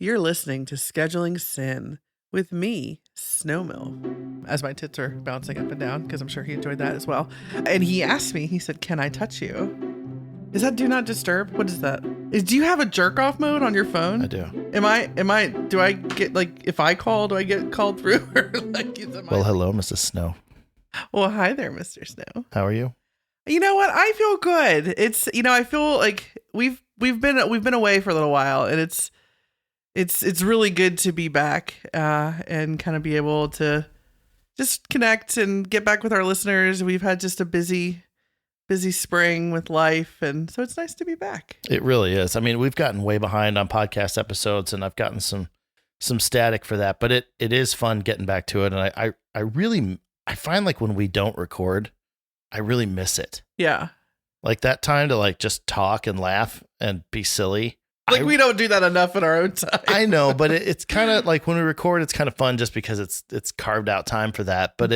You're listening to Scheduling Sin with me, Snowmill, as my tits are bouncing up and down, because I'm sure he enjoyed that as well. And he asked me, he said, can I touch you? Is that do not disturb? What is that? Do you have a jerk off mode on your phone? I do. Do I get, like, if I call, do I get called through? Or like, well, hello, Mrs. Snow. Well, hi there, Mr. Snow. How are you? You know what? I feel good. It's, I feel like we've been away for a little while, and it's really good to be back and kind of be able to just connect and get back with our listeners. We've had just a busy spring with life, and so it's nice to be back. It really is. I mean, we've gotten way behind on podcast episodes, and I've gotten some static for that, but it is fun getting back to it. And I find like when we don't record, I really miss it. Yeah. Like that time to like just talk and laugh and be silly. Like we don't do that enough in our own time. I know, but it's kind of like when we record, it's kind of fun just because it's carved out time for that. But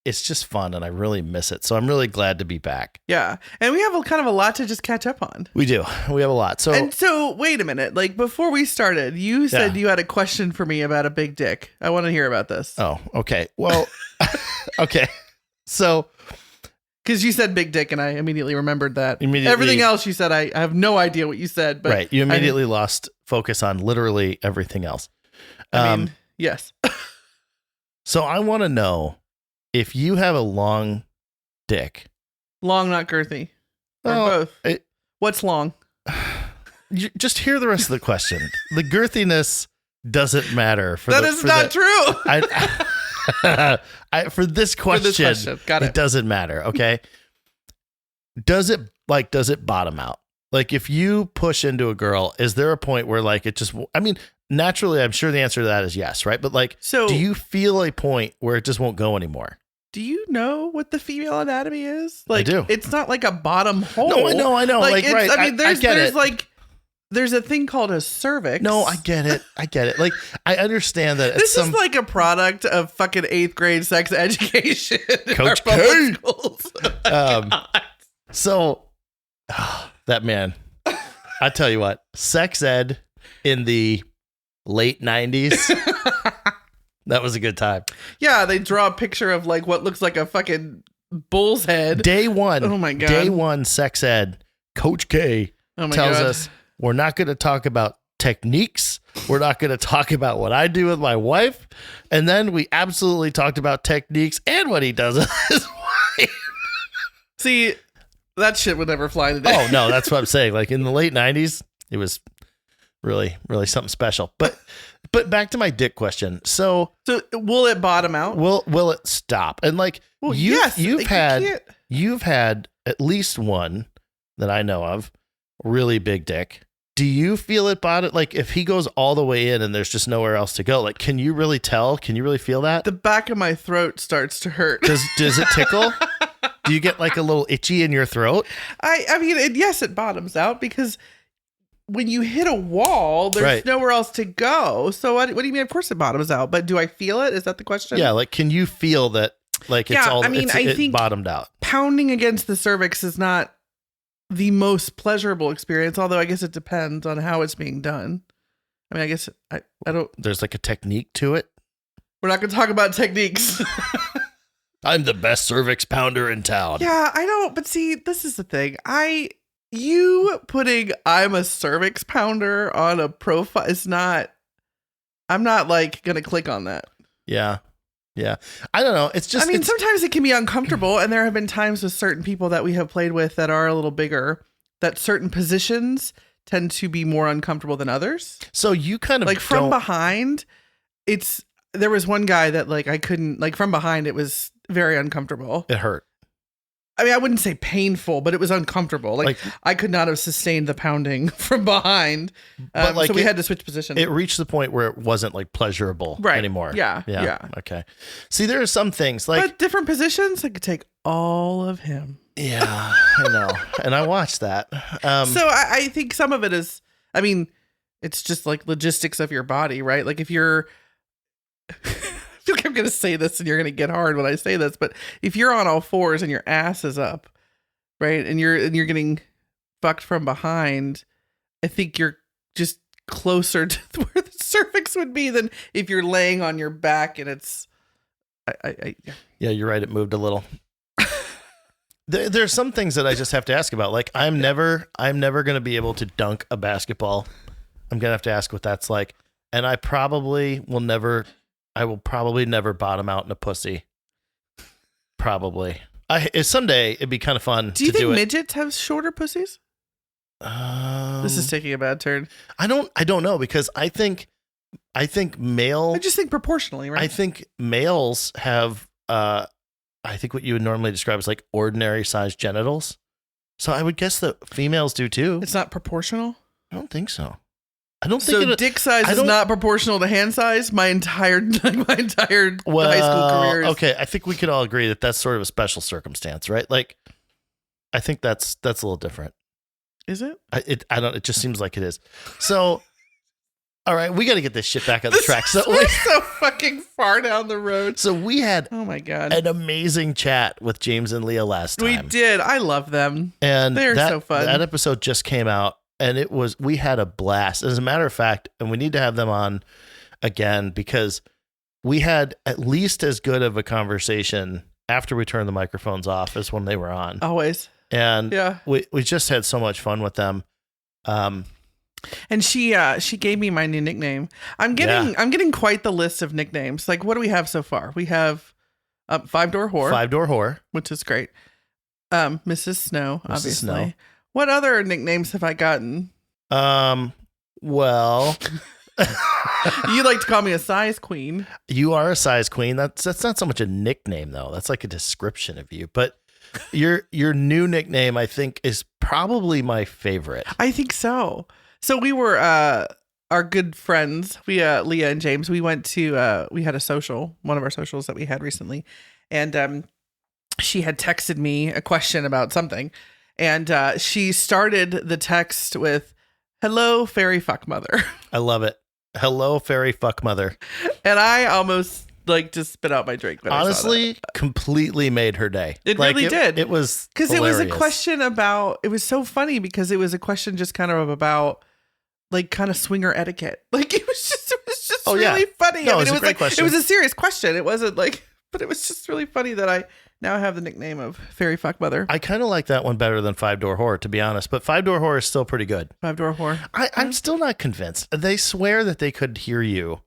it's just fun, and I really miss it. So I'm really glad to be back. Yeah, and we have a lot to just catch up on. We do. We have a lot. So wait a minute. Like before we started, you said you had a question for me about a big dick. I want to hear about this. Oh, okay. Well, okay. So. Because you said big dick, and I immediately remembered that. Everything else you said, I have no idea what you said. But right. You immediately lost focus on literally everything else. Yes. So I want to know if you have a long dick. Long, not girthy. Or both. What's long? You just hear the rest of the question. The girthiness doesn't matter. That is not true. For this question, it doesn't matter. Okay. Does it bottom out? Like if you push into a girl, is there a point where like it just, I mean, naturally, I'm sure the answer to that is yes. Right. But like, so do you feel a point where it just won't go anymore? Do you know what the female anatomy is? Like, I do. It's not like a bottom hole. No, I know. Like right. I mean, there's like, there's a thing called a cervix. No, I get it. Like, I understand that. This is like a product of fucking 8th grade sex education. Coach K. Schools. So, that man, I tell you what, sex ed in the late 90s, that was a good time. Yeah, they draw a picture of like what looks like a fucking bull's head. Day one. Oh my God. Day one sex ed, Coach K tells us, we're not going to talk about techniques. We're not going to talk about what I do with my wife. And then we absolutely talked about techniques and what he does with his wife. See, that shit would never fly today. Oh, no, that's what I'm saying. Like in the late 90s, it was really, really something special. But back to my dick question. So will it bottom out? Will it stop? And like, you've had at least one that I know of, really big dick. Do you feel it bottom? Like if he goes all the way in and there's just nowhere else to go, like, can you really tell? Can you really feel that? The back of my throat starts to hurt. Does it tickle? Do you get like a little itchy in your throat? I mean, yes, it bottoms out because when you hit a wall, there's nowhere else to go. So what do you mean? Of course it bottoms out, but do I feel it? Is that the question? Yeah. Like, can you feel that? Like it's all, I think bottomed out. Pounding against the cervix is not the most pleasurable experience, although I guess it depends on how it's being done. I mean, I guess I don't. There's like a technique to it. We're not going to talk about techniques. I'm the best cervix pounder in town. Yeah, I don't. But see, this is the thing. You putting I'm a cervix pounder on a profile is not. I'm not like going to click on that. Yeah. Yeah. I don't know. It's just, I mean, sometimes it can be uncomfortable. And there have been times with certain people that we have played with that are a little bigger, that certain positions tend to be more uncomfortable than others. So you kind of like from behind, there was one guy that like, I couldn't like from behind. It was very uncomfortable. It hurt. I mean, I wouldn't say painful, but it was uncomfortable. Like I could not have sustained the pounding from behind. But so we had to switch positions. It reached the point where it wasn't like pleasurable anymore. Yeah. Okay. See, there are some things like but different positions. I could take all of him. Yeah, I know. And I watched that. So I think some of it is, I mean, it's just like logistics of your body, right? Like if you're, I feel like I'm going to say this and you're going to get hard when I say this, but if you're on all fours and your ass is up, right? And you're getting fucked from behind, I think you're just closer to where the cervix would be than if you're laying on your back and it's. Yeah, you're right. It moved a little. There's some things that I just have to ask about. Like I'm never going to be able to dunk a basketball. I'm going to have to ask what that's like. And I will probably never bottom out in a pussy. Probably. Someday it'd be kind of fun. Do you think midgets have shorter pussies? This is taking a bad turn. I don't know, because I think male. I just think proportionally, right? I think males have, I think what you would normally describe as like ordinary sized genitals. So I would guess that females do too. It's not proportional? I don't think so. I don't think so. Dick size is not proportional to hand size. My entire high school career. Okay, I think we could all agree that that's sort of a special circumstance, right? Like, I think that's a little different. Is it? It just seems like it is. So, all right, we got to get this shit back on the track. So we're so fucking far down the road. So we had, oh my God, an amazing chat with James and Leah last time. We did. I love them, and they're so fun. That episode just came out. And we had a blast. As a matter of fact, and we need to have them on again, because we had at least as good of a conversation after we turned the microphones off as when they were on. Always. And we just had so much fun with them. And she gave me my new nickname. I'm getting quite the list of nicknames. Like, what do we have so far? We have 5-door whore. 5-door whore, which is great. Mrs. Snow, obviously. Snow. What other nicknames have I gotten? Well, you like to call me a size queen. You are a size queen. That's not so much a nickname though. That's like a description of you. But your new nickname, I think, is probably my favorite. I think so. So we were our good friends. We Leah and James. We went to we had a social, one of our socials that we had recently, and she had texted me a question about something. And she started the text with, "Hello, fairy fuck mother." I love it. Hello, fairy fuck mother. And I almost just spit out my drink. Honestly, completely made her day. It really did. It was because it was a question about. It was so funny because it was a question just kind of about like kind of swinger etiquette. Like it was just really funny. No, it was a great question. It was a serious question. It wasn't like, but it was just really funny that I now have the nickname of fairy fuck mother. I kind of like that one better than 5-door whore, to be honest. But 5-door whore is still pretty good. 5-door whore. I'm still not convinced. They swear that they could hear you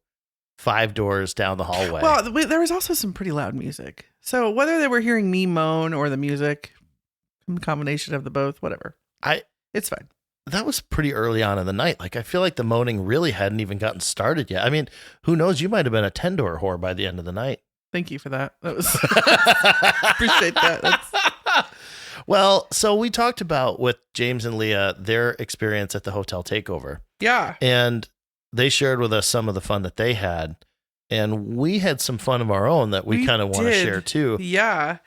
5 doors down the hallway. Well, there was also some pretty loud music. So whether they were hearing me moan or the music, some combination of the both, whatever. It's fine. That was pretty early on in the night. Like, I feel like the moaning really hadn't even gotten started yet. I mean, who knows? You might have been a 10-door whore by the end of the night. Thank you for that. That was appreciate that. Well, so we talked about with James and Leah their experience at the hotel takeover. Yeah. And they shared with us some of the fun that they had. And we had some fun of our own that we kind of want to share too. Yeah.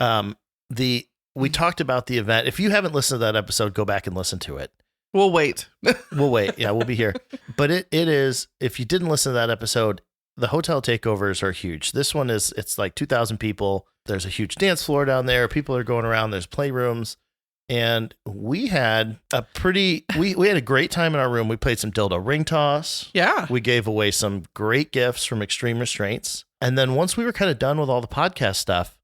We talked about the event. If you haven't listened to that episode, go back and listen to it. We'll wait. We'll wait. Yeah, we'll be here. But it is, if you didn't listen to that episode, the hotel takeovers are huge. This one it's like 2,000 people. There's a huge dance floor down there. People are going around. There's playrooms. And we had we had a great time in our room. We played some dildo ring toss. Yeah. We gave away some great gifts from Extreme Restraints. And then once we were kind of done with all the podcast stuff,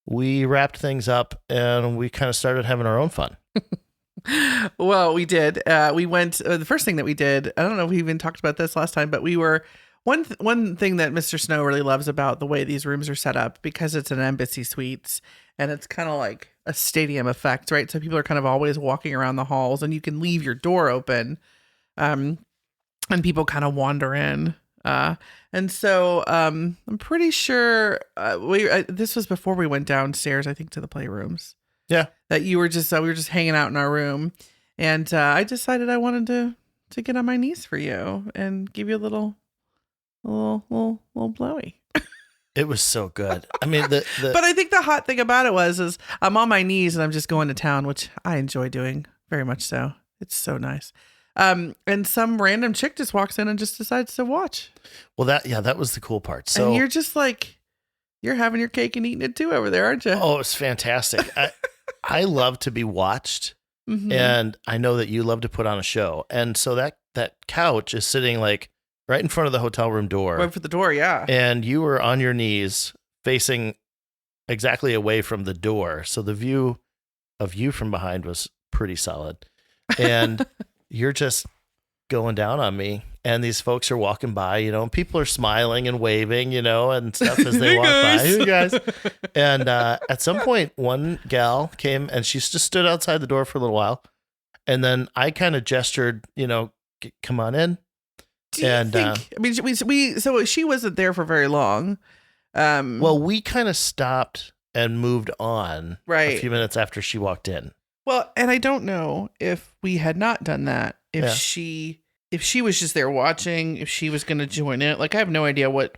we wrapped things up and we kind of started having our own fun. Well, we did. We went, the first thing that we did, I don't know if we even talked about this last time, but we were, one thing that Mr. Snow really loves about the way these rooms are set up, because it's an embassy suites and it's kind of like a stadium effect, right? So people are kind of always walking around the halls and you can leave your door open and people kind of wander in. And so I'm pretty sure this was before we went downstairs, I think, to the playrooms. Yeah. That you were just, we were just hanging out in our room. And I decided I wanted to get on my knees for you and give you a little blowy. It was so good. I mean, but I think the hot thing about it is I'm on my knees and I'm just going to town, which I enjoy doing very much so. It's so nice. And some random chick just walks in and just decides to watch. Well, that was the cool part. So and you're just like, you're having your cake and eating it too over there, aren't you? Oh, it's fantastic. I love to be watched. Mm-hmm. And I know that you love to put on a show. And so that that couch is sitting like right in front of the hotel room door. Right for the door, yeah. And you were on your knees facing exactly away from the door. So the view of you from behind was pretty solid. And you're just going down on me. And these folks are walking by, and people are smiling and waving, and stuff as they walk by. Hey, guys. And at some point, one gal came and she just stood outside the door for a little while. And then I kind of gestured, come on in. And so she wasn't there for very long. Well, we kind of stopped and moved on a few minutes after she walked in. Well, and I don't know if we had not done that, if she was just there watching, if she was going to join it. Like, I have no idea what.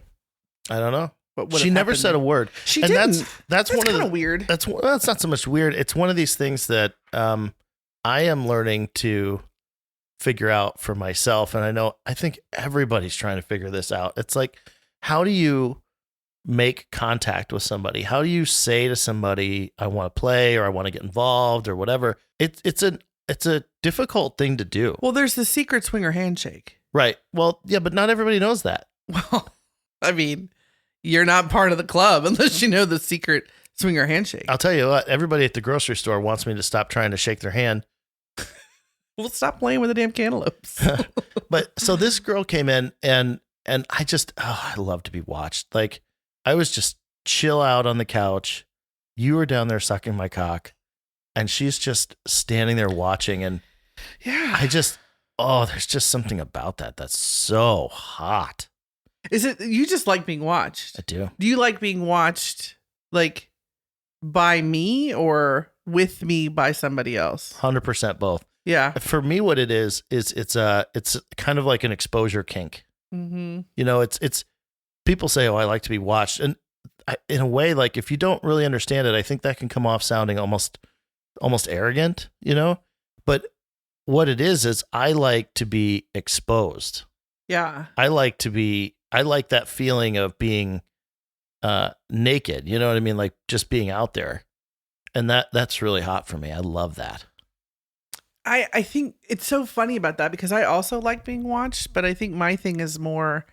I don't know. She never said a word. She didn't. That's one of the weird. That's not so much weird. It's one of these things that I am learning to figure out for myself. And I think everybody's trying to figure this out. It's like, how do you make contact with somebody? How do you say to somebody, I want to play, or I want to get involved, or whatever? It's a difficult thing to do. Well, there's the secret swinger handshake. Right. Well, yeah, but not everybody knows that. Well, I mean, you're not part of the club unless you know the secret swinger handshake. I'll tell you what, everybody at the grocery store wants me to stop trying to shake their hand. We'll stop playing with the damn cantaloupes. But so this girl came in and I just, I love to be watched. Like, I was just chill out on the couch. You were down there sucking my cock, and she's just standing there watching. And there's just something about that that's so hot. Is it, you just like being watched? I do. Do you like being watched like by me or with me by somebody else? 100% both. Yeah. For me, what it is it's kind of like an exposure kink. Mm-hmm. It's people say, oh, I like to be watched. And in a way, like, if you don't really understand it, I think that can come off sounding almost arrogant, but what it is I like to be exposed. Yeah. I like that feeling of being naked. You know what I mean? Like, just being out there. And that's really hot for me. I love that. I think it's so funny about that because I also like being watched, but I think my thing is more,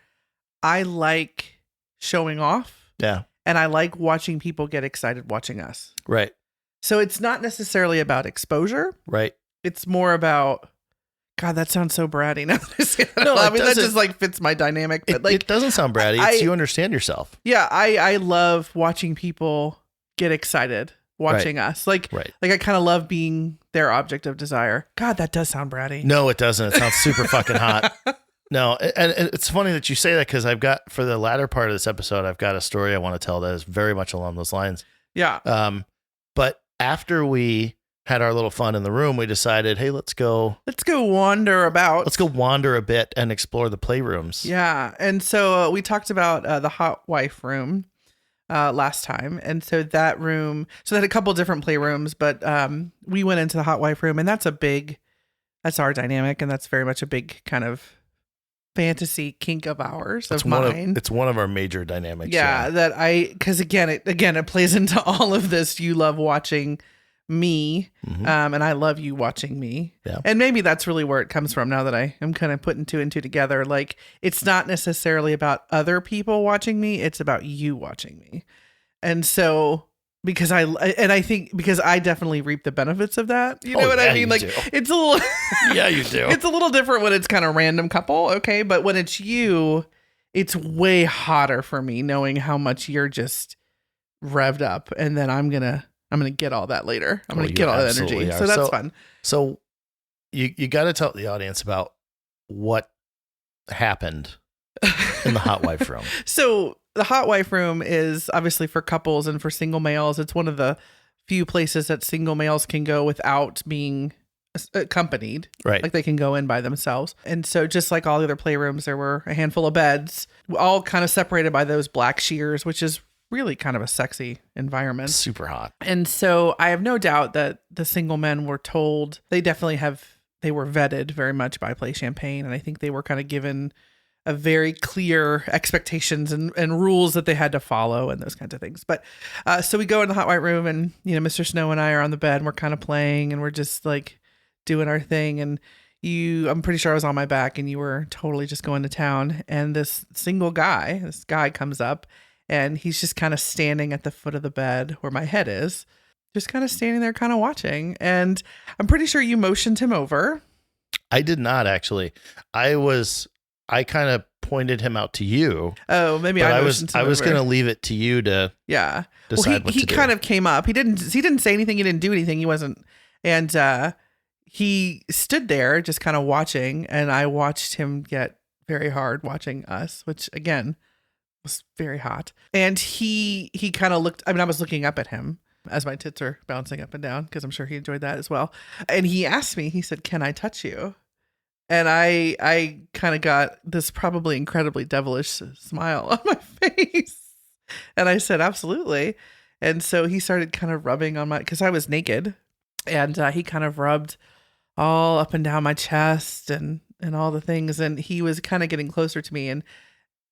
I like showing off. Yeah. And I like watching people get excited watching us. Right. So it's not necessarily about exposure. Right. It's more about, God, that sounds so bratty. Now that just like fits my dynamic. But it doesn't sound bratty. It's you understand yourself. Yeah. I love watching people get excited watching us. Like I kind of love being their object of desire. God, that does sound bratty. No, it doesn't. It sounds super fucking hot. No, and it's funny that you say that because I've got, for the latter part of this episode, I've got a story I want to tell that is very much along those lines. Yeah. But after we had our little fun in the room, we decided, hey, let's go wander about. Let's go wander a bit and explore the playrooms. Yeah. And so we talked about the Hotwife room last time. And so that room, so they had a couple different playrooms, but we went into the Hotwife room, and that's our dynamic. And that's very much a big kind of fantasy kink of ours, of mine. It's one of our major dynamics. Yeah. Because again, it plays into all of this. You love watching me, and I love you watching me. Yeah. And maybe that's really where it comes from now that I am kind of putting two and two together. Like, it's not necessarily about other people watching me, it's about you watching me. And so because I think because I definitely reap the benefits of that. You know what I mean? Like, it's a little yeah, you do. It's a little different when it's kind of random couple, okay? But when it's you, it's way hotter for me knowing how much you're just revved up, and then I'm gonna get all that later. I'm gonna get all that energy. So that's fun. So you got to tell the audience about what happened in the Hotwife room. So the Hotwife room is obviously for couples and for single males. It's one of the few places that single males can go without being accompanied. Right. Like, they can go in by themselves. And so just like all the other playrooms, there were a handful of beds, all kind of separated by those black shears, which is really kind of a sexy environment. Super hot. And so I have no doubt that the single men were told, they were vetted very much by Play Champagne. And I think they were kind of given a very clear expectations and rules that they had to follow and those kinds of things. But so we go in the Hotwife room, and, Mr. Snow and I are on the bed, and we're kind of playing, and we're just like doing our thing. And, I'm pretty sure I was on my back and you were totally just going to town. And this guy comes up and he's just kind of standing at the foot of the bed where my head is, just kind of standing there, kind of watching. And I'm pretty sure you motioned him over. I did not actually. I kind of pointed him out to you. Oh, maybe I was going to leave it to you to decide what to do. He kind of came up. He didn't say anything. He didn't do anything. He wasn't. And he stood there just kind of watching, and I watched him get very hard watching us, which again was very hot. And he kind of looked, I mean, I was looking up at him as my tits are bouncing up and down because I'm sure he enjoyed that as well. And he asked me, he said, "Can I touch you?" And I kind of got this probably incredibly devilish smile on my face. And I said, "Absolutely." And so he started kind of rubbing on because I was naked. And he kind of rubbed all up and down my chest and all the things. And he was kind of getting closer to me. And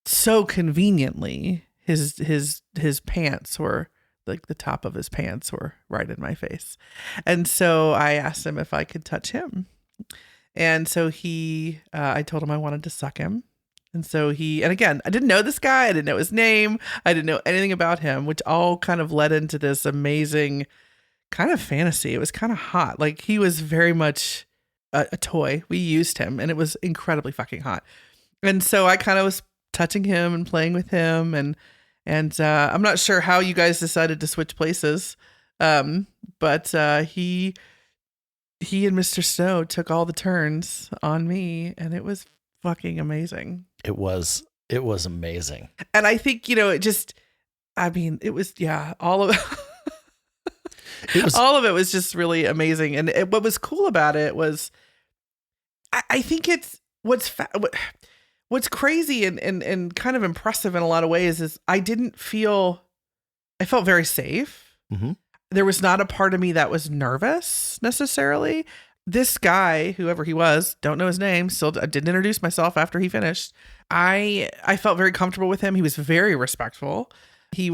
so conveniently, his pants were, like the top of his pants were right in my face. And so I asked him if I could touch him. And so I told him I wanted to suck him. And so and again, I didn't know this guy. I didn't know his name. I didn't know anything about him, which all kind of led into this amazing kind of fantasy. It was kind of hot. Like he was very much a toy. We used him and it was incredibly fucking hot. And so I kind of was touching him and playing with him. And I'm not sure how you guys decided to switch places. But he and Mr. Snow took all the turns on me, and it was fucking amazing. It was amazing. And I think, it was, all of all of it was just really amazing. And what was cool about it was, I think it's what's crazy and kind of impressive in a lot of ways is I felt very safe. Mm-hmm. There was not a part of me that was nervous necessarily. This guy, whoever he was, don't know his name. Still, I didn't introduce myself after he finished. I felt very comfortable with him. He was very respectful. He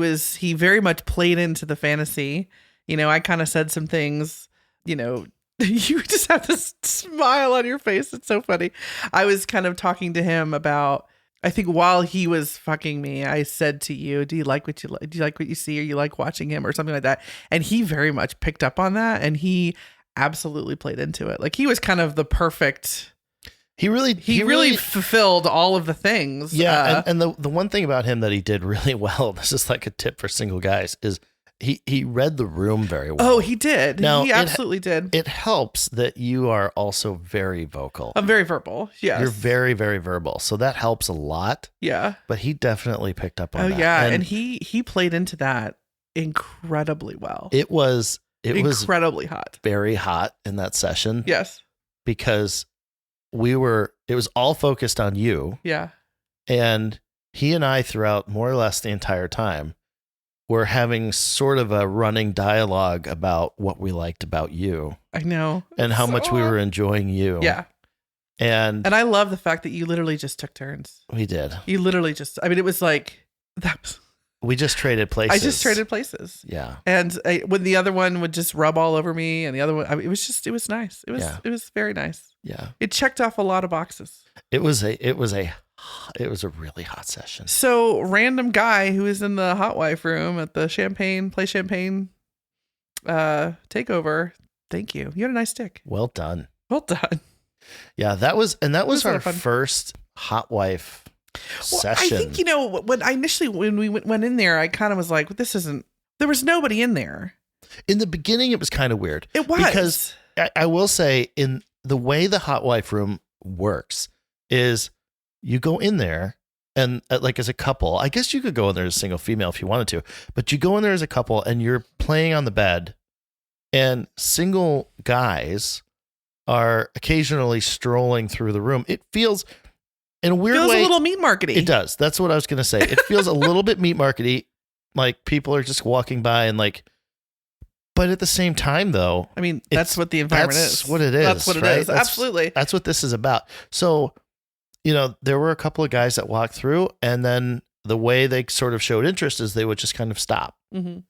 very much played into the fantasy. I kind of said some things, you just have this smile on your face. It's so funny. I was kind of talking to him about, I think while he was fucking me, I said to you, do you like what you see? Or you like watching him or something like that? And he very much picked up on that. And he absolutely played into it. Like he was kind of the perfect. He really fulfilled all of the things. Yeah. And the one thing about him that he did really well, this is like a tip for single guys, is he read the room very well. Oh, he did. Now, he absolutely did. It helps that you are also very vocal. I'm very verbal. Yes. You're very, very verbal. So that helps a lot. Yeah. But he definitely picked up on that. Oh, yeah. And he played into that incredibly well. It was incredibly hot. Very hot in that session. Yes. Because it was all focused on you. Yeah. And he and I throughout more or less the entire time we're having sort of a running dialogue about what we liked about you. I know. And how much we were enjoying you. Yeah. And I love the fact that you literally just took turns. We did. You literally it was like that. We just traded places. I just traded places. Yeah. And when the other one would just rub all over me and the other one, it was nice. It was very nice. Yeah. It checked off a lot of boxes. It was a really hot session. So random guy who was in the Hotwife room at the play champagne takeover. Thank you. You had a nice dick. Well done. Well done. Yeah, that was our first Hotwife session. I think, when we went in there, I kind of was like, there was nobody in there. In the beginning, it was kind of weird. It was. Because I will say, in the way the Hotwife room works is you go in there and like as a couple, I guess you could go in there as a single female if you wanted to, but you go in there as a couple and you're playing on the bed and single guys are occasionally strolling through the room. It feels in a weird way. It feels a little meat markety. It does. That's what I was going to say. It feels a little bit meat markety. Like people are just walking by and like, but at the same time though, I mean, that's what the environment is. That's what it is. That's what it is. Absolutely. That's what this is about. So, there were a couple of guys that walked through and then the way they sort of showed interest is they would just kind of stop. Mm-hmm.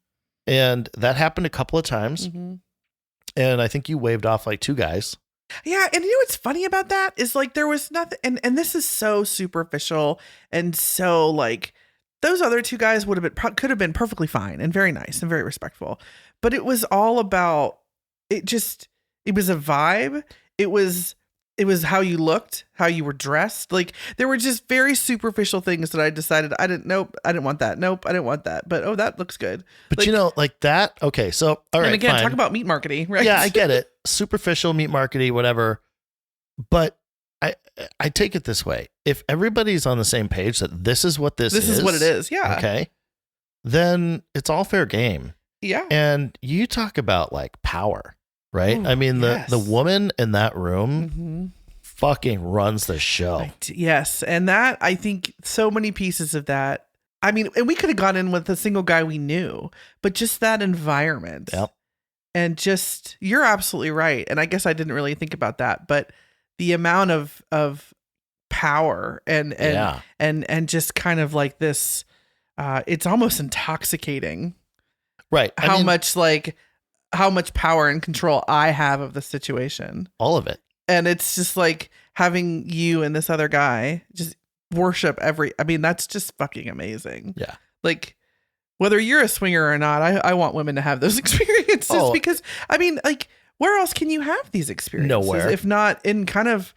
And that happened a couple of times. Mm-hmm. And I think you waved off like two guys. Yeah, and you know what's funny about that is like there was nothing, and this is so superficial and so like those other two guys would have been could have been perfectly fine and very nice and very respectful, but it was all about it. Just it was a vibe. It was how you looked, how you were dressed. Like there were just very superficial things that I decided I didn't. Nope, I didn't want that. Nope, I didn't want that. But oh, that looks good. But like, you know, like that. Okay, so all right. And again, fine. talk about meat marketing, right? Yeah, I get it. Superficial meat marketing, whatever. But I take it this way: if everybody's on the same page that this is what this is what it is, yeah. Okay, then it's all fair game. Yeah. And you talk about like power. Right? Ooh, I mean, yes. the woman in that room fucking runs the show. Yes. And that, I think so many pieces of that. I mean, and we could have gone in with a single guy we knew, but just that environment. Yep. And just, you're absolutely right. And I guess I didn't really think about that, but the amount of power and just kind of like this, it's almost intoxicating. Right. How much power and control I have of the situation. All of it. And it's just like having you and this other guy just worship I mean, that's just fucking amazing. Yeah. Like whether you're a swinger or not, I want women to have those experiences because I mean, like where else can you have these experiences? Nowhere. If not in kind of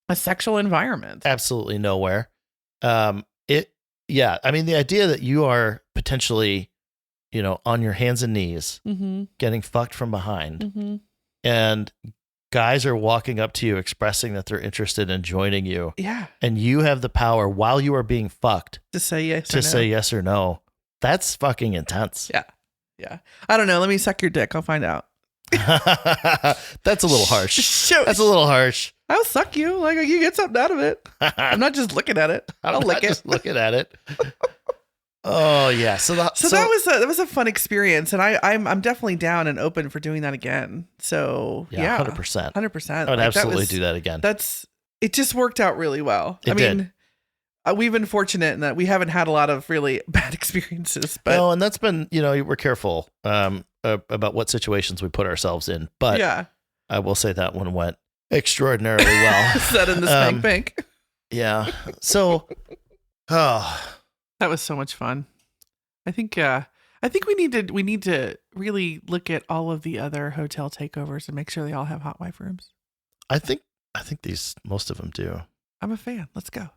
a sexual environment. Absolutely nowhere. I mean, the idea that you are potentially, you know, on your hands and knees, getting fucked from behind, and guys are walking up to you expressing that they're interested in joining you. Yeah. And you have the power while you are being fucked to say yes or no. That's fucking intense. Yeah. Yeah. I don't know. Let me suck your dick. I'll find out. That's a little harsh. That's a little harsh. I'll suck you. Like you get something out of it. I'm not just looking at it. I'll lick it. Just looking at it. Oh yeah. So that was a fun experience, and I'm definitely down and open for doing that again. So yeah, 100%. 100%. I would absolutely do that again. It just worked out really well. It did. We've been fortunate in that we haven't had a lot of really bad experiences. But no, and that's been, you know, we're careful about what situations we put ourselves in. But yeah, I will say that one went extraordinarily well. Said in the spank. Yeah. So, that was so much fun. I think we need to really look at all of the other hotel takeovers and make sure they all have Hotwife rooms. I think most of them do. I'm a fan. Let's go.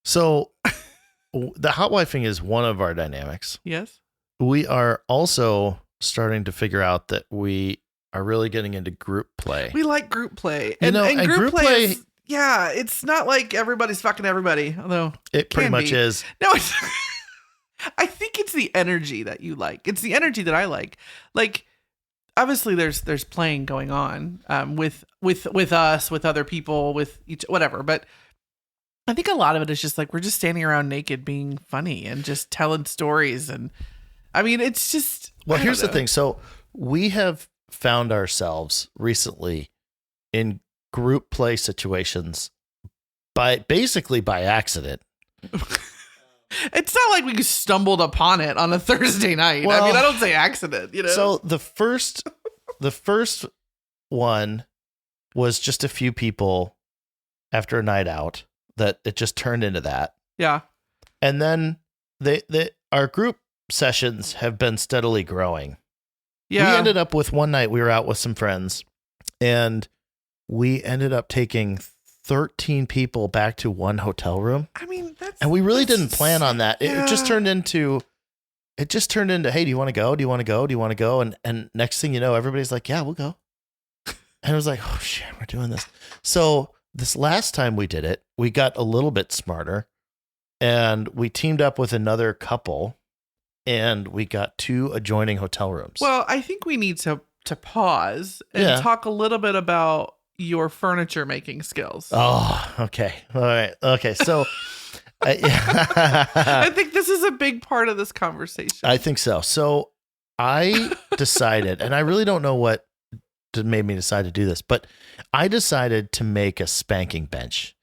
So the hotwifing is one of our dynamics. Yes. We are also starting to figure out that we are really getting into group play. We like group play. And group play is, yeah, it's not like everybody's fucking everybody, although it pretty much is. No, I think it's the energy that you like. It's the energy that I like. Like, obviously, there's playing going on with us, with other people, with each whatever. But I think a lot of it is just like we're just standing around naked, being funny and just telling stories. And I mean, it's just. Well, here's the thing. So we have found ourselves recently in group play situations basically by accident. It's not like we stumbled upon it on a Thursday night. Well, I mean, I don't say accident, you know. So the first one was just a few people after a night out that it just turned into that. Yeah. And then our group sessions have been steadily growing. Yeah. We ended up with one night we were out with some friends and we ended up taking 13 people back to one hotel room. I mean, and we really didn't plan on that. Yeah. It just turned into, hey, do you want to go? Do you want to go? Do you want to go? And next thing you know, everybody's like, yeah, we'll go. And it was like, oh shit, we're doing this. So this last time we did it, we got a little bit smarter and we teamed up with another couple and we got 2 adjoining hotel rooms. Well, I think we need to pause and talk a little bit about your furniture making skills. Oh, okay. All right. Okay. So I think this is a big part of this conversation. I think so. So I decided, and I really don't know what made me decide to do this, but I decided to make a spanking bench.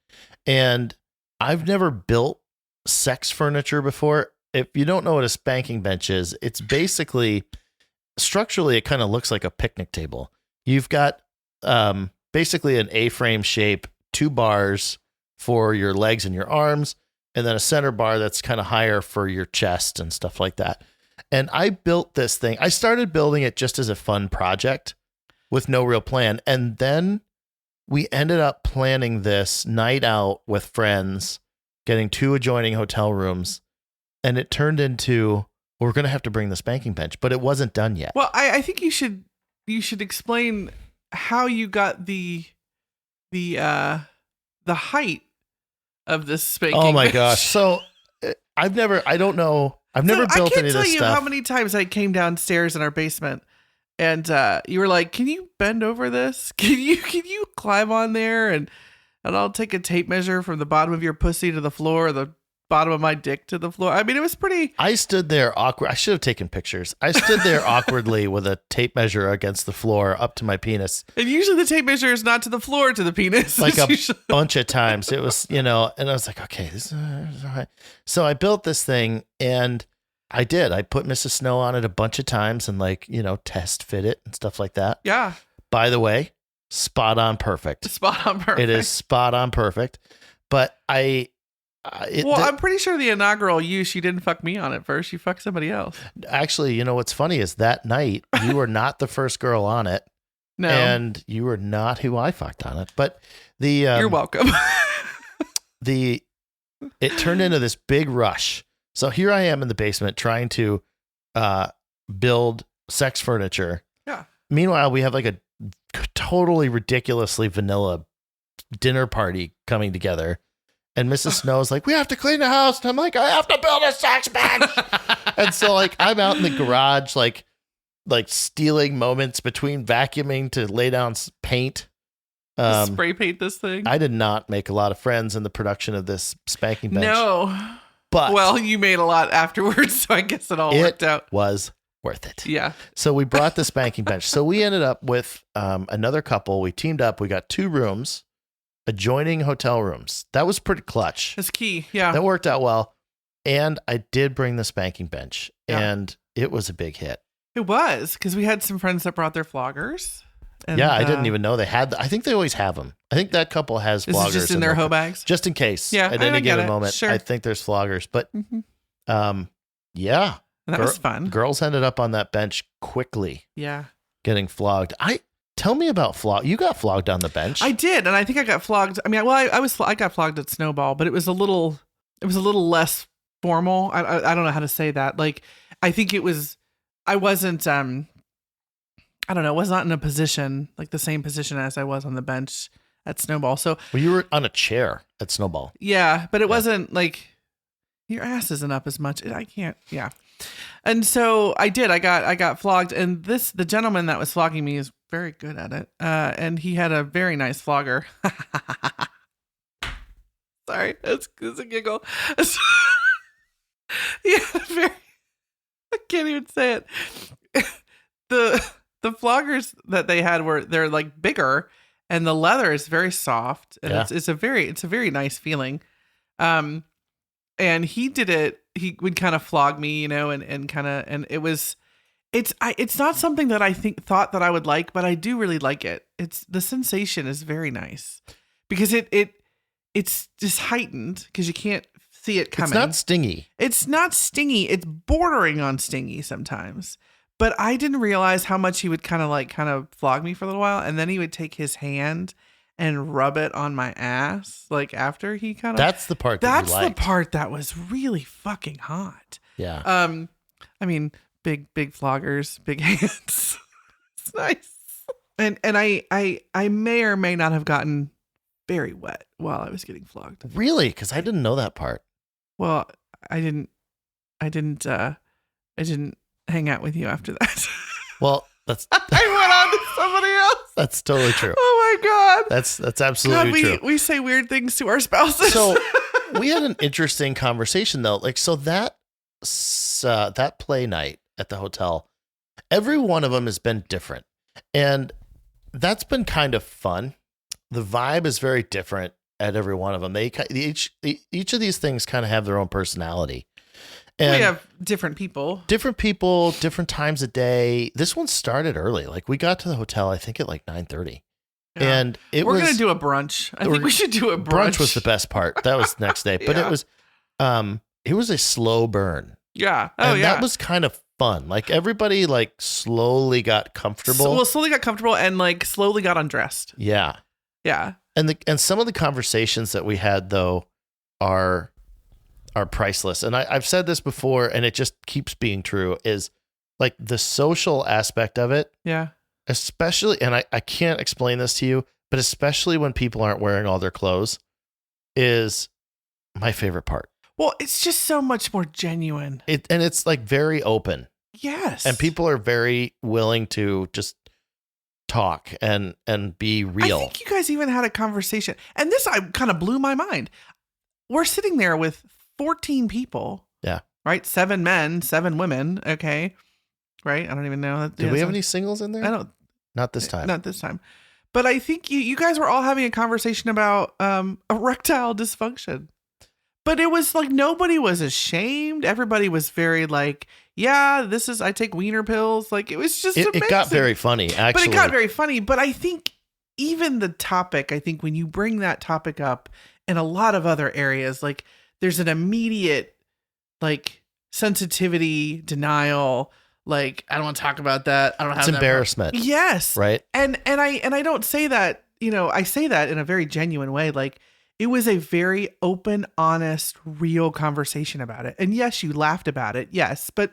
And I've never built sex furniture before. If you don't know what a spanking bench is, it's basically structurally, it kind of looks like a picnic table. You've got basically an A-frame shape, 2 bars for your legs and your arms, and then a center bar that's kind of higher for your chest and stuff like that. And I built this thing. I started building it just as a fun project with no real plan. And then we ended up planning this night out with friends, getting 2 adjoining hotel rooms. And it turned into, we're going to have to bring the spanking bench, but it wasn't done yet. Well, I think you should explain how you got the height of this spanking bench. Oh my gosh. So I've never built any of this stuff. I can't tell you how many times I came downstairs in our basement and you were like, "Can you bend over this? Can you climb on there and I'll take a tape measure from the bottom of your pussy to the floor, or the bottom of my dick to the floor." I mean, it was pretty. I stood there awkward. I should have taken pictures. I stood there awkwardly with a tape measure against the floor up to my penis. And usually the tape measure is not to the floor, to the penis. Like a bunch of times. It was, and I was like, okay, this is all right. So I built this thing, and I did. I put Mrs. Snow on it a bunch of times and test fit it and stuff like that. Yeah. By the way, spot on perfect. Spot on perfect. It is spot on perfect. But I'm pretty sure the inaugural she didn't fuck me on it first. You fucked somebody else. Actually, what's funny is that night you were not the first girl on it. No. And you were not who I fucked on it. But you're welcome. It turned into this big rush. So here I am in the basement trying to build sex furniture. Yeah. Meanwhile, we have like a totally ridiculously vanilla dinner party coming together. And Mrs. Snow's like, "We have to clean the house." And I'm like, "I have to build a sex bench." And so I'm out in the garage, like stealing moments between vacuuming to lay down paint. Spray paint this thing. I did not make a lot of friends in the production of this spanking bench. No. But well, you made a lot afterwards, so I guess it all worked out. It was worth it. Yeah. So we brought the spanking bench. So we ended up with another couple. We teamed up. We got 2 rooms, adjoining hotel rooms. That was pretty clutch. That's key. Yeah. That worked out well. And I did bring the spanking bench, and it was a big hit. It was, because we had some friends that brought their floggers. And, I didn't even know they had. I think they always have them. I think that couple has floggers. Is it just in their hoe bags? Just in case. Yeah. At any given moment. Sure. I think there's floggers. But yeah. That was fun. Girls ended up on that bench quickly. Yeah. Getting flogged. Tell me about flog. You got flogged on the bench. I did, and I think I got flogged. I mean, I got flogged at Snowball, but it was a little less formal. I don't know how to say that. Like, I think I wasn't I don't know, was not in a position, like the same position as I was on the bench at Snowball. So you were on a chair at Snowball. Yeah, but it wasn't like your ass isn't up as much. I can't. Yeah. And so I did. I got flogged, and the gentleman that was flogging me is very good at it. And he had a very nice flogger. Sorry, it's a giggle. Yeah, I can't even say it. The floggers that they had they're like bigger, and the leather is very soft, and it's a very nice feeling. And he did it. He would kind of flog me, and it's not something that I thought that I would like, but I do really like it. The sensation is very nice because it's just heightened because you can't see it coming. It's not stingy. It's not stingy. It's bordering on stingy sometimes. But I didn't realize how much he would kind of flog me for a little while, and then he would take his hand and rub it on my ass, like after he kind of. That's the part. That's the part that was really fucking hot. Yeah. I mean, big floggers, big hands. It's nice. And I may or may not have gotten very wet while I was getting flogged. Really? Because I didn't know that part. Well, I didn't hang out with you after that. Well, that's I went on to somebody else. That's totally true. Oh my God. That's absolutely true. We say weird things to our spouses. So we had an interesting conversation though. That play night at the hotel, every one of them has been different. And that's been kind of fun. The vibe is very different at every one of them. Each of these things kind of have their own personality. And we have different people, different times a day. This one started early. Like we got to the hotel, I think at like 9:30, Yeah. And we're going to do a brunch. I think we should do a brunch. Brunch was the best part. That was next day, but it was a slow burn. Yeah. And that was kind of fun. Like everybody like slowly got comfortable. Slowly got comfortable and like slowly got undressed. Yeah. Yeah. And some of the conversations that we had though are priceless. And I've said this before and it just keeps being true, is like the social aspect of it. Yeah. Especially, and I can't explain this to you, but especially when people aren't wearing all their clothes is my favorite part. Well, it's just so much more genuine. And it's like very open. Yes. And people are very willing to just talk and be real. I think you guys even had a conversation. And this kind of blew my mind. We're sitting there with 14 people. Yeah. Right? 7 men, 7 women. Okay. Right? I don't even know. Did we have any singles in there? I don't. Not this time. Not this time. But I think you guys were all having a conversation about erectile dysfunction. But it was like nobody was ashamed. Everybody was very like, yeah, I take wiener pills. Like it was just amazing. It got very funny, actually. But it got very funny. But I think even the topic, I think when you bring that topic up in a lot of other areas, like there's an immediate like sensitivity, denial. Like, I don't want to talk about that. I don't have it's embarrassment. Yes. Right. And I don't say that, I say that in a very genuine way. Like it was a very open, honest, real conversation about it. And yes, you laughed about it. Yes. But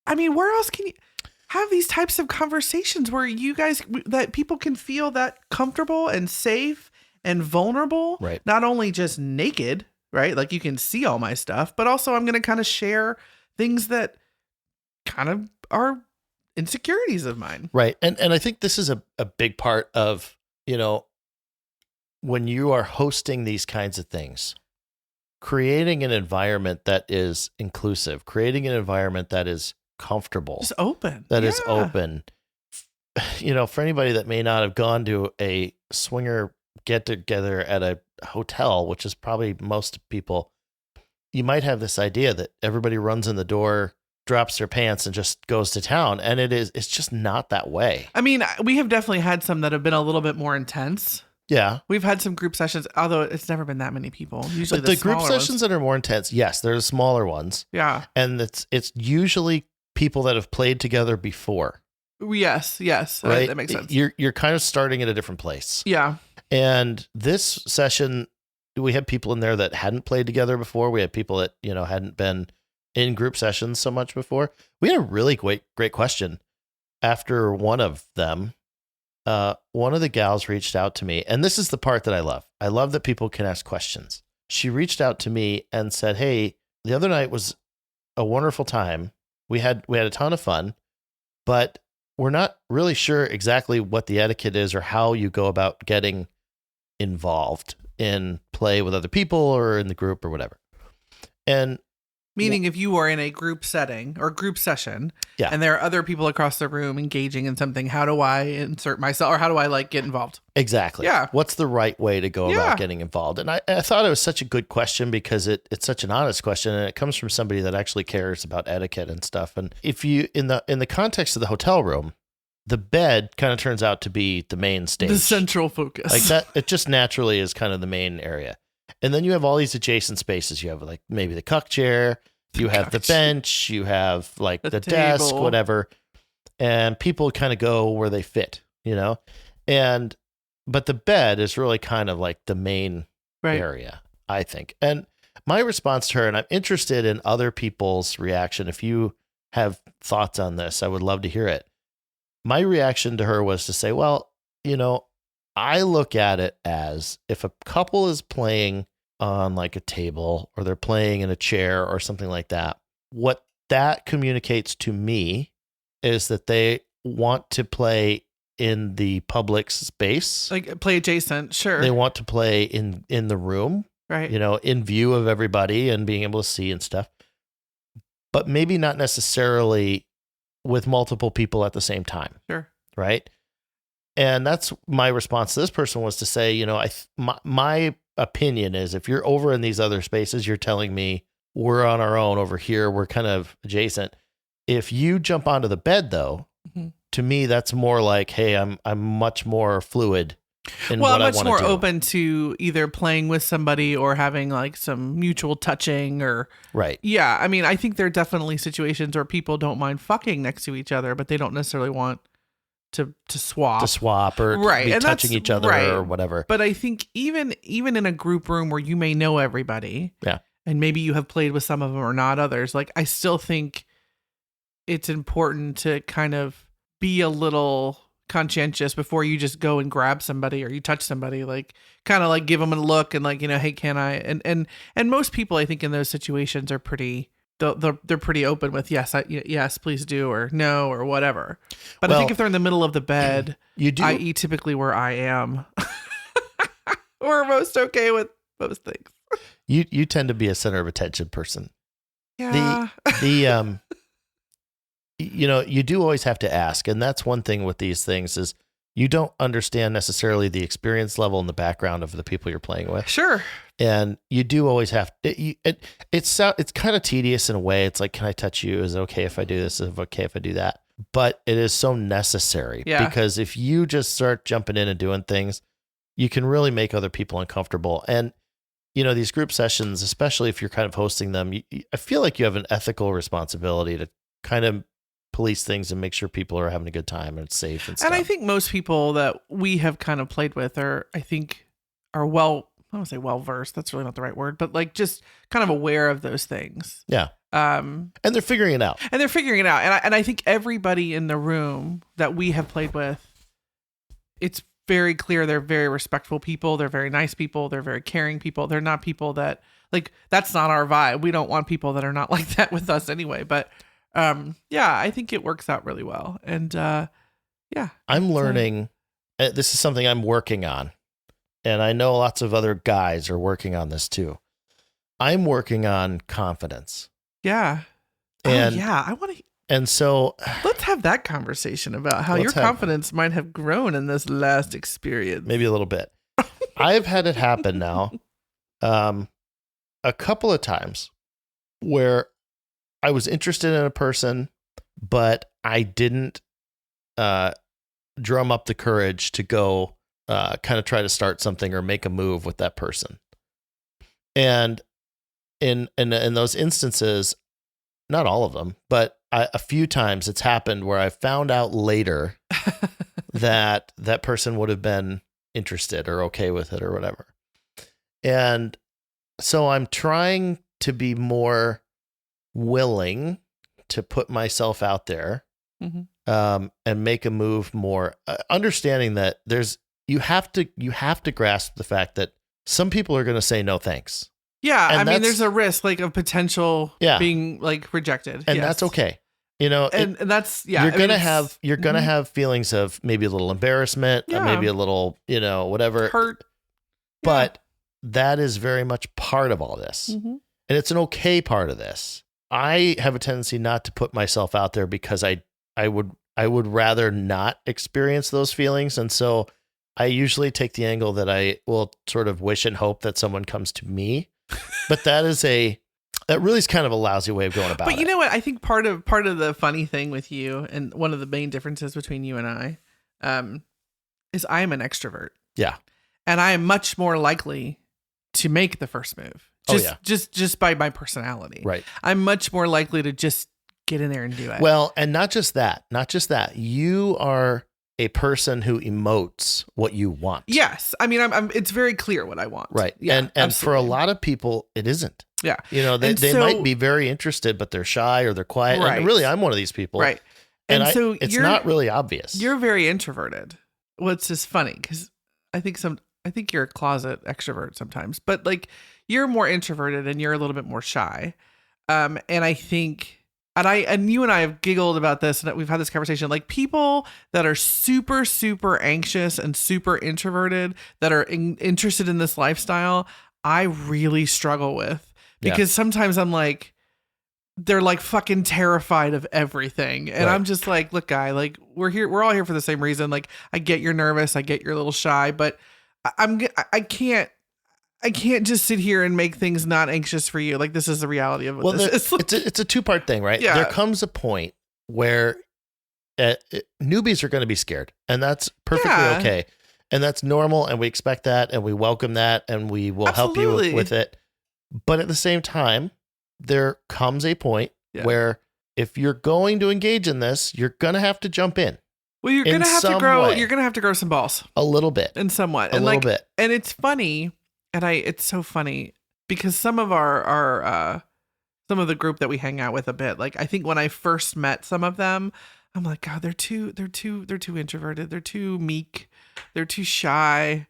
I mean, where else can you have these types of conversations where that people can feel that comfortable and safe and vulnerable, right? Not only just naked, right? Like you can see all my stuff, but also I'm going to kind of share things that kind of are insecurities of mine. Right. And I think this is a big part of, when you are hosting these kinds of things, creating an environment that is inclusive, creating an environment that is comfortable, just open, is open. For anybody that may not have gone to a swinger get together at a hotel, which is probably most people, you might have this idea that everybody runs in the door, drops their pants and just goes to town. And it's just not that way. I mean, we have definitely had some that have been a little bit more intense. Yeah. We've had some group sessions, although it's never been that many people. Usually but the group sessions that are more intense, yes, they're the smaller ones. Yeah. And it's usually people that have played together before. Yes. Right? That makes sense. You're kind of starting at a different place. Yeah. And this session, we had people in there that hadn't played together before. We had people that, hadn't been in group sessions so much before. We had a really great question after one of them. One of the gals reached out to me, and this is the part that I love. I love that people can ask questions. She reached out to me and said, "Hey, the other night was a wonderful time. We had a ton of fun, but we're not really sure exactly what the etiquette is or how you go about getting involved in play with other people or in the group or whatever." And meaning if you are in a group setting or group session, yeah, and there are other people across the room engaging in something, how do I insert myself or how do I get involved? Exactly. Yeah. What's the right way to go about getting involved? And I thought it was such a good question because it's such an honest question and it comes from somebody that actually cares about etiquette and stuff. And if you, in the context of the hotel room, the bed kind of turns out to be the main stage. The central focus. Like that, it just naturally is kind of the main area. And then you have all these adjacent spaces. You have like maybe the cuck chair, you have the bench, you have like the desk, whatever. And people kind of go where they fit, but the bed is really kind of like the main area, I think. And my response to her, and I'm interested in other people's reaction. If you have thoughts on this, I would love to hear it. My reaction to her was to say, well, I look at it as if a couple is playing on like a table or they're playing in a chair or something like that, what that communicates to me is that they want to play in the public space. Like play adjacent, sure. They want to play in the room, right? In view of everybody and being able to see and stuff, but maybe not necessarily with multiple people at the same time. Sure. Right. And that's my response to this person was to say, my opinion is if you're over in these other spaces, you're telling me we're on our own over here. We're kind of adjacent. If you jump onto the bed though, to me, that's more like, hey, I'm much more fluid in well, what I'm I much want more to do. open to either playing with somebody or having like some mutual touching or Right. Yeah, I mean, I think there are definitely situations where people don't mind fucking next to each other, but they don't necessarily want to swap or right, be and touching that's each other right. or whatever. But I think even in a group room where you may know everybody, Yeah. and maybe you have played with some of them or not others, like I still think it's important to kind of be a little conscientious before you just go and grab somebody or you touch somebody, like kind of like give them a look and like, hey, can I? And most people I think in those situations are pretty they're pretty open with yes, please do, or no, or whatever. But I think if they're in the middle of the bed, you do, i.e. typically where I am, we're most okay with most things. You tend to be a center of attention person. Yeah. The you do always have to ask, and that's one thing with these things is you don't understand necessarily the experience level and the background of the people you're playing with. Sure. And you do always have it's kind of tedious in a way. It's like, can I touch you? Is it okay if I do this? Is it okay if I do that? But it is so necessary because if you just start jumping in and doing things, you can really make other people uncomfortable. And these group sessions, especially if you're kind of hosting them, I feel like you have an ethical responsibility to kind of police things and make sure people are having a good time and it's safe and stuff. And I think most people that we have kind of played with are well, I don't want to say well versed. That's really not the right word, but like just kind of aware of those things. Yeah. And they're figuring it out. And I think everybody in the room that we have played with, it's very clear they're very respectful people. They're very nice people. They're very caring people. They're not people that like, that's not our vibe. We don't want people that are not like that with us anyway. But I think it works out really well. And I'm learning. This is something I'm working on. And I know lots of other guys are working on this too. I'm working on confidence. Yeah. And I want to. And so let's have that conversation about how your confidence might have grown in this last experience. Maybe a little bit. I've had it happen now a couple of times where I was interested in a person, but I didn't drum up the courage to go kind of try to start something or make a move with that person. And in those instances, not all of them, but a few times it's happened where I found out later that person would have been interested or okay with it or whatever. And so I'm trying to be more willing to put myself out there and make a move more, understanding that you have to grasp the fact that some people are going to say no thanks. Yeah, and I mean, there's a risk like of potential being like rejected, and that's okay. And that's You're gonna have feelings of maybe a little embarrassment, maybe a little whatever hurt, but that is very much part of all this, and it's an okay part of this. I have a tendency not to put myself out there because I would rather not experience those feelings, and so I usually take the angle that I will sort of wish and hope that someone comes to me. But that really is kind of a lousy way of going about it. But you know what? I think part of the funny thing with you, and one of the main differences between you and I, is I am an extrovert. Yeah. And I am much more likely to make the first move. Just by my personality. Right. I'm much more likely to just get in there and do it. Well, and not just that. You are a person who emotes what you want. Yes. I mean, it's very clear what I want. Right. Yeah, and for a lot of people, it isn't. Yeah. They might be very interested, but they're shy or they're quiet. Right. And really, I'm one of these people. Right. And so it's not really obvious. You're very introverted. What's just funny, because I think you're a closet extrovert sometimes, but like you're more introverted and you're a little bit more shy. And I think, and you and I have giggled about this, and we've had this conversation, like people that are super, super anxious and super introverted that are interested in this lifestyle, I really struggle with, because sometimes I'm like, they're like fucking terrified of everything. And I'm just like, look, guy, like we're all here for the same reason. Like I get you're nervous. I get you're a little shy, but I can't just sit here and make things not anxious for you. Like this is the reality of what this is. It's a two-part thing, right? Yeah. There comes a point where newbies are going to be scared, and that's perfectly okay. And that's normal, and we expect that, and we welcome that, and we will Absolutely. help you with it. But at the same time, there comes a point where if you're going to engage in this, you're going to have to jump in. Well, you're going to have to grow. You're going to have to grow some balls. A little bit. And somewhat. A little bit. And it's funny. And it's so funny because some of our some of the group that we hang out with a bit, like I think when I first met some of them, I'm like, God, they're too introverted. They're too meek. They're too shy.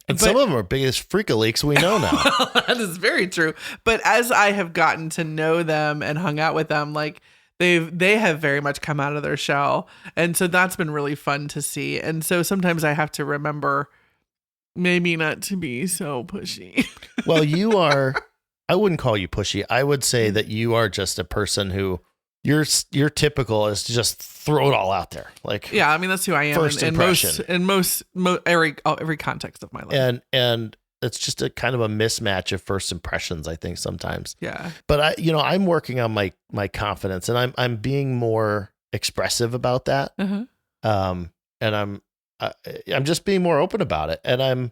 And some of them are biggest freak-a-leaks we know now. That is very true. But as I have gotten to know them and hung out with them, like they have very much come out of their shell. And so that's been really fun to see. And so sometimes I have to remember maybe not to be so pushy. Well, you are, I wouldn't call you pushy. I would say that you are just a person who your typical is to just throw it all out there. Like, yeah, I mean, that's who I am first impression. in most every context of my life. And it's just a kind of a mismatch of first impressions, I think sometimes. Yeah. But I'm working on my confidence, and I'm being more expressive about that. Uh-huh. And I'm just being more open about it. And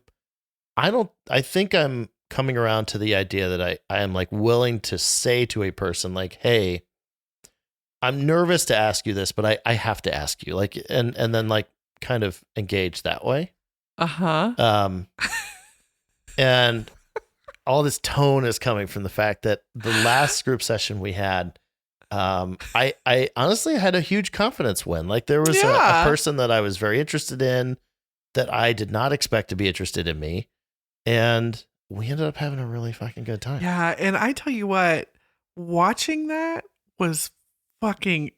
I think I'm coming around to the idea that I am like willing to say to a person like, hey, I'm nervous to ask you this, but I have to ask you, like, and then like kind of engage that way. Uh-huh. And all this tone is coming from the fact that the last group session we had, I honestly had a huge confidence win. Like there was a person that I was very interested in that I did not expect to be interested in me. And we ended up having a really fucking good time. Yeah. And I tell you what, watching that was fucking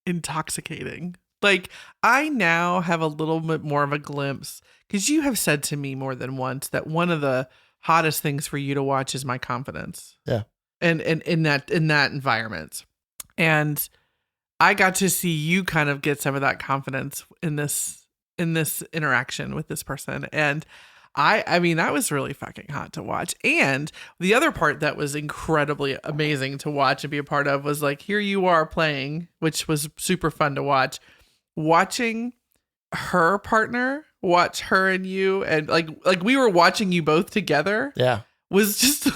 intoxicating. Like I now have a little bit more of a glimpse because you have said to me more than once that one of the hottest things for you to watch is my confidence. Yeah. And in that environment. And I got to see you kind of get some of that confidence in this interaction with this person. And I mean, that was really fucking hot to watch. And the other part that was incredibly amazing to watch and be a part of was like, here you are playing, which was super fun to watch. Watching her partner watch her and you, and like we were watching you both together. Yeah. Was just, it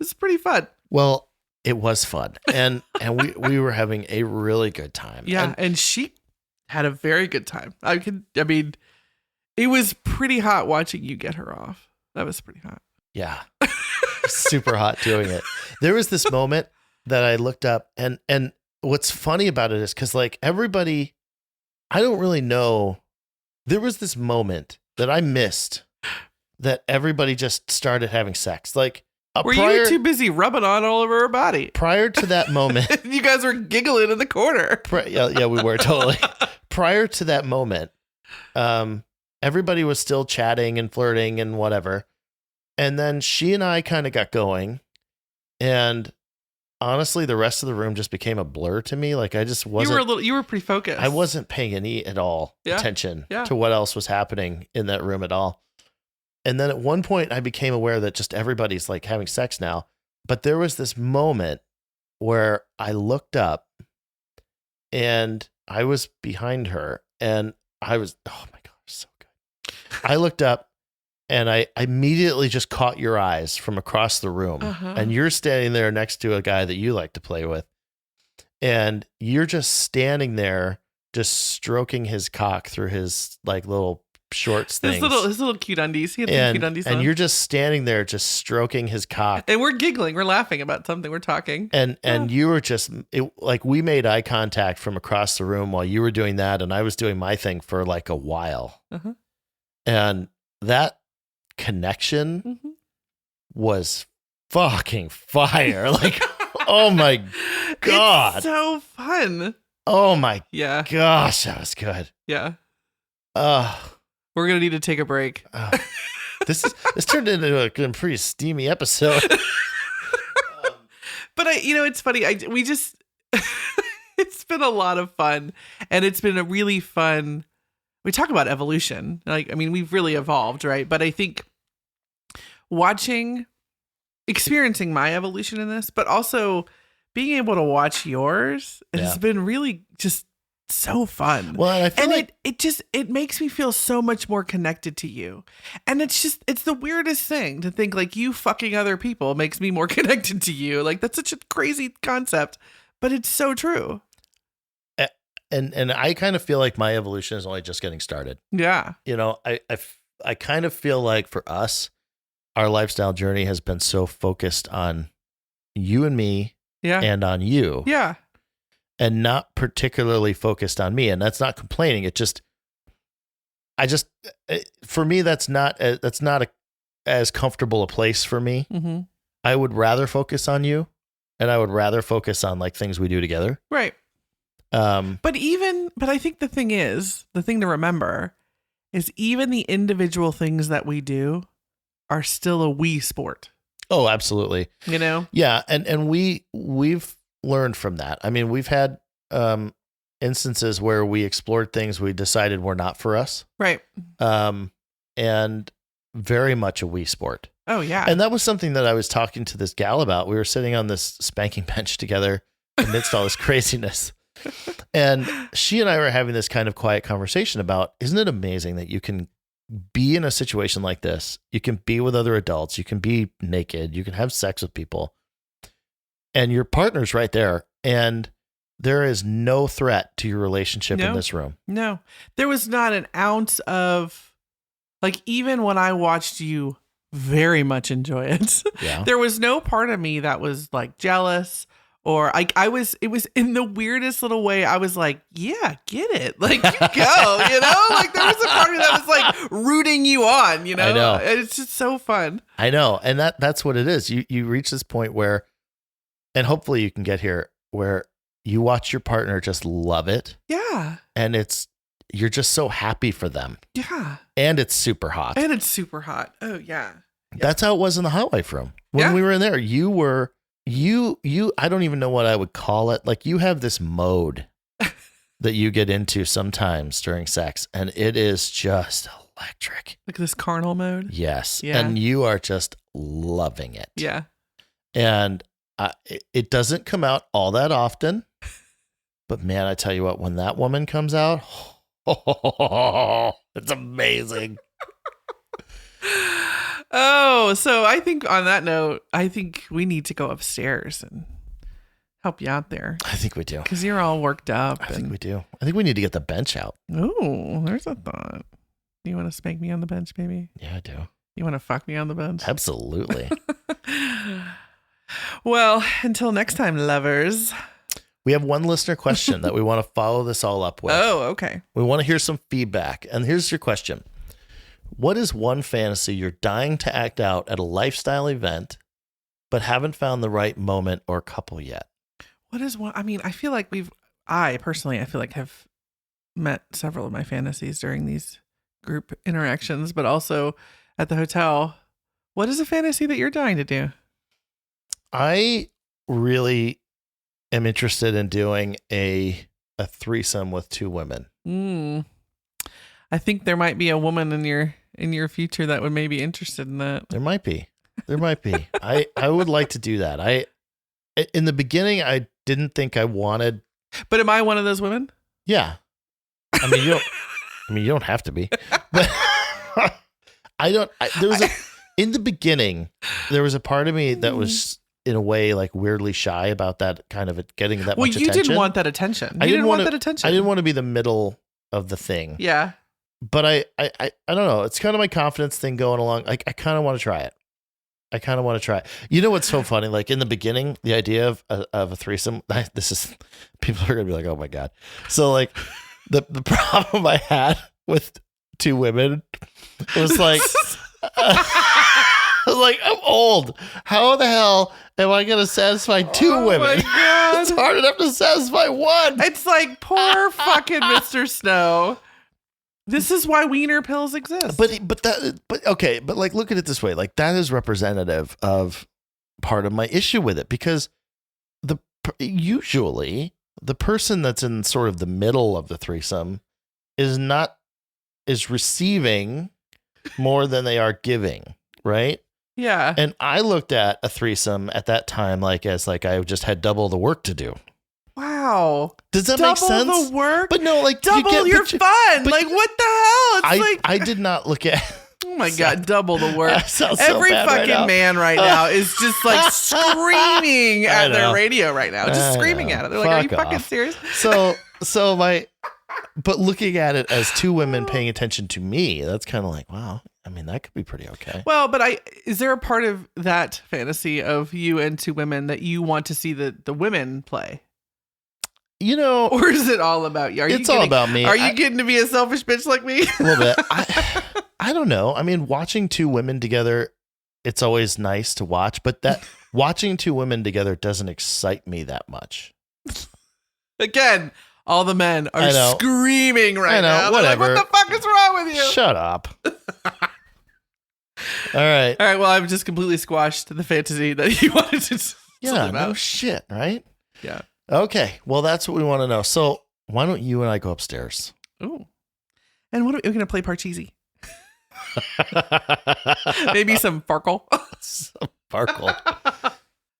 was pretty fun. Well, it was fun. And we were having a really good time. Yeah. And she had a very good time. I mean, it was pretty hot watching you get her off. That was pretty hot. Yeah. Super hot doing it. There was this moment that I looked up and what's funny about it is because like everybody, I don't really know. There was this moment that I missed that everybody just started having sex. Like were you too busy rubbing on all over her body? Prior to that moment. You guys were giggling in the corner. Yeah, we were totally. Prior to that moment, everybody was still chatting and flirting and whatever. And then she and I kind of got going. And honestly, the rest of the room just became a blur to me. Like I just wasn't. You were pretty focused. I wasn't paying any at all attention to what else was happening in that room at all. And then at one point I became aware that just everybody's like having sex now. But there was this moment where I looked up and I was behind her and I was, oh my God, so good. I looked up and I immediately just caught your eyes from across the room. Uh-huh. And you're standing there next to a guy that you like to play with. And you're just standing there, just stroking his cock through his like little shorts things. His little cute undies. He had some cute undies on. And you're just standing there, just stroking his cock. And we're giggling. We're laughing about something. We're talking. And you were just like, we made eye contact from across the room while you were doing that. And I was doing my thing for like a while. Uh-huh. And that connection was fucking fire. Like, oh my God. It's so fun. Oh my gosh, that was good. Yeah. We're going to need to take a break. This turned into a pretty steamy episode. But it's funny. We just, it's been a lot of fun, and it's been a really fun. We talk about evolution. Like, I mean, we've really evolved, right? But I think experiencing my evolution in this, but also being able to watch yours has been really just so fun. Well, and I feel like it makes me feel so much more connected to you. And it's the weirdest thing to think like you fucking other people makes me more connected to you. Like that's such a crazy concept, but it's so true. And I kind of feel like my evolution is only just getting started. Yeah. You know, I kind of feel like for us, our lifestyle journey has been so focused on you and me and on you. Yeah. And not particularly focused on me. And that's not complaining. For me, that's not as comfortable a place for me. Mm-hmm. I would rather focus on you, and I would rather focus on like things we do together. Right. But I think the thing to remember is even the individual things that we do are still a we sport. Oh, absolutely. You know? Yeah. And we've learned from that. I mean, we've had, instances where we explored things we decided were not for us. Right. And very much a we sport. Oh yeah. And that was something that I was talking to this gal about. We were sitting on this spanking bench together amidst all this craziness. And she and I were having this kind of quiet conversation about, isn't it amazing that you can be in a situation like this? You can be with other adults. You can be naked. You can have sex with people. And your partner's right there. And there is no threat to your relationship in this room. No. There was not an ounce of, like, even when I watched you very much enjoy it, there was no part of me that was like jealous. Or it was in the weirdest little way. I was like, yeah, get it. Like, you go, you know? Like, there was a part of me that was like rooting you on, you know? I know. It's just so fun. I know. And that's what it is. You reach this point where, and hopefully you can get here, where you watch your partner just love it. Yeah. And you're just so happy for them. Yeah. And it's super hot. Oh, yeah. That's how it was in the Hotwife room. When we were in there, you were... I don't even know what I would call it. Like, you have this mode that you get into sometimes during sex, and it is just electric. Like this carnal mode? Yes. Yeah. And you are just loving it. Yeah. And it doesn't come out all that often, but man, I tell you what, when that woman comes out, it's amazing. Oh, so I think on that note, I think we need to go upstairs and help you out there. I think we do. Because you're all worked up. I think we do. I think we need to get the bench out. Oh, there's a thought. You want to spank me on the bench, baby? Yeah, I do. You want to fuck me on the bench? Absolutely. Well, until next time, lovers. We have one listener question that we want to follow this all up with. Oh, okay. We want to hear some feedback. And here's your question. What is one fantasy you're dying to act out at a lifestyle event, but haven't found the right moment or couple yet? What is one? I mean, I feel like I personally have met several of my fantasies during these group interactions, but also at the hotel. What is a fantasy that you're dying to do? I really am interested in doing a threesome with two women. I think there might be a woman in your future that would maybe be interested in that. There might be. I would like to do that. In the beginning, I didn't think I wanted. But am I one of those women? Yeah. I mean, you don't have to be. But in the beginning, there was a part of me that was in a way like weirdly shy about that kind of getting that much attention. Well, you didn't want that attention. I didn't want to be the middle of the thing. Yeah. But I don't know. It's kind of my confidence thing going along. Like, I kind of want to try it. You know what's so funny? Like, in the beginning, the idea of a threesome, people are going to be like, oh my God. So like the problem I had with two women was like, I was like, I'm old. How the hell am I going to satisfy two women? My God. It's hard enough to satisfy one. It's like poor fucking Mr. Snow. This is why wiener pills exist. But okay, but like, look at it this way. Like, that is representative of part of my issue with it, because usually the person that's in sort of the middle of the threesome is receiving more than they are giving, right? Yeah. And I looked at a threesome at that time as I just had double the work to do. Wow. Wow. Does that make sense? Double the work? But no, like double your fun. Like what the hell? It's I did not look at. Oh my God, double the work. Every fucking man right now is just like screaming at their radio right now. Just screaming at it. They're like, are you fucking serious? But looking at it as two women paying attention to me, that's kind of like, wow. I mean, that could be pretty okay. Well, but is there a part of that fantasy of you and two women that you want to see the women play? You know, or is it all about you? It's all about me. Are you getting to be a selfish bitch like me? A little bit. I don't know. I mean, watching two women together, it's always nice to watch, but that watching two women together doesn't excite me that much. Again, all the men are screaming right now. Whatever. Like, what the fuck is wrong with you? Shut up. All right. Well, I've just completely squashed the fantasy that you wanted to. Yeah. No shit. Right. Yeah. Okay. Well, that's what we want to know. So why don't you and I go upstairs? Ooh. And what are we going to play Parcheesi? Maybe some Farkle. Some Farkle.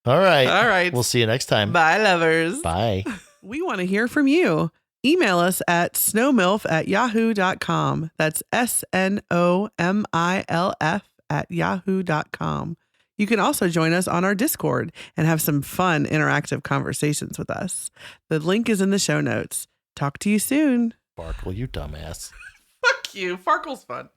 All right. We'll see you next time. Bye, lovers. Bye. We want to hear from you. Email us at snowmilf@yahoo.com. That's SNOMILF@yahoo.com. You can also join us on our Discord and have some fun interactive conversations with us. The link is in the show notes. Talk to you soon. Farkle, you dumbass. Fuck you. Farkle's fun.